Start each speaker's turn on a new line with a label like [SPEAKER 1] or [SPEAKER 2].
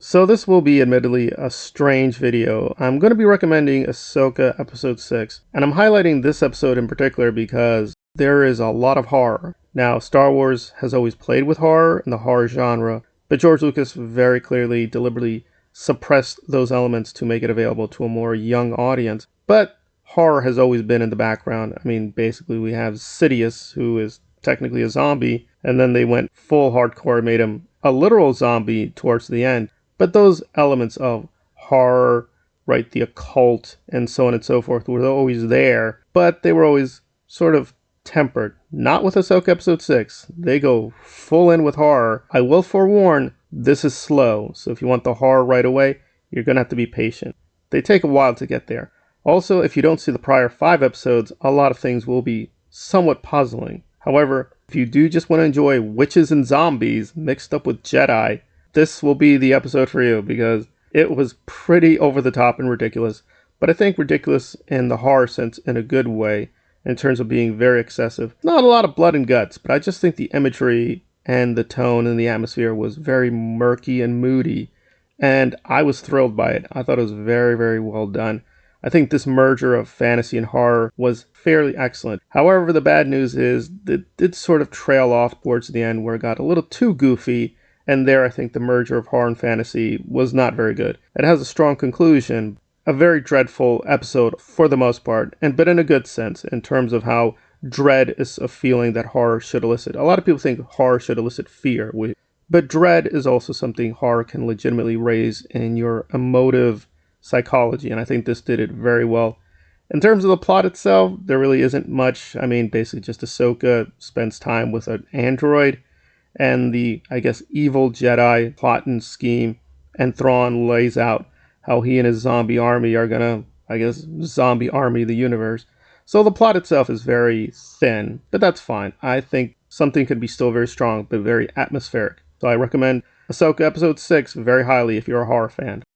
[SPEAKER 1] So this will be admittedly a strange video. I'm going to be recommending Ahsoka episode 6, and I'm highlighting this episode in particular because there is a lot of horror. Now, Star Wars has always played with horror in the horror genre, but George Lucas very clearly, deliberately suppressed those elements to make it available to a more young audience. But horror has always been in the background. I mean, basically we have Sidious, who is technically a zombie, and then they went full hardcore, made him a literal zombie towards the end. But those elements of horror, right, the occult, and so on and so forth were always there, but they were always sort of tempered. Not with Ahsoka episode 6. They go full in with horror. I will forewarn, this is slow, so if you want the horror right away, you're going to have to be patient. They take a while to get there. Also, if you don't see the prior 5 episodes, a lot of things will be somewhat puzzling. However, if you do just want to enjoy witches and zombies mixed up with Jedi, this will be the episode for you because it was pretty over the top and ridiculous, but I think ridiculous in the horror sense in a good way in terms of being very excessive. Not a lot of blood and guts, but I just think the imagery and the tone and the atmosphere was very murky and moody, and I was thrilled by it. I thought it was very, very well done. I think this merger of fantasy and horror was fairly excellent. However, the bad news is it did sort of trail off towards the end where it got a little too goofy, and there I think the merger of horror and fantasy was not very good. It has a strong conclusion, a very dreadful episode for the most part, but in a good sense in terms of how dread is a feeling that horror should elicit. A lot of people think horror should elicit fear, but dread is also something horror can legitimately raise in your emotive psychology, and I think this did it very well. In terms of the plot itself, there really isn't much. I mean, basically just Ahsoka spends time with an android, and the, I guess, evil Jedi plot and scheme, and Thrawn lays out how he and his zombie army are gonna, I guess, zombie army the universe. So the plot itself is very thin, but that's fine. I think something could be still very strong, but very atmospheric. So I recommend Ahsoka episode 6 very highly if you're a horror fan.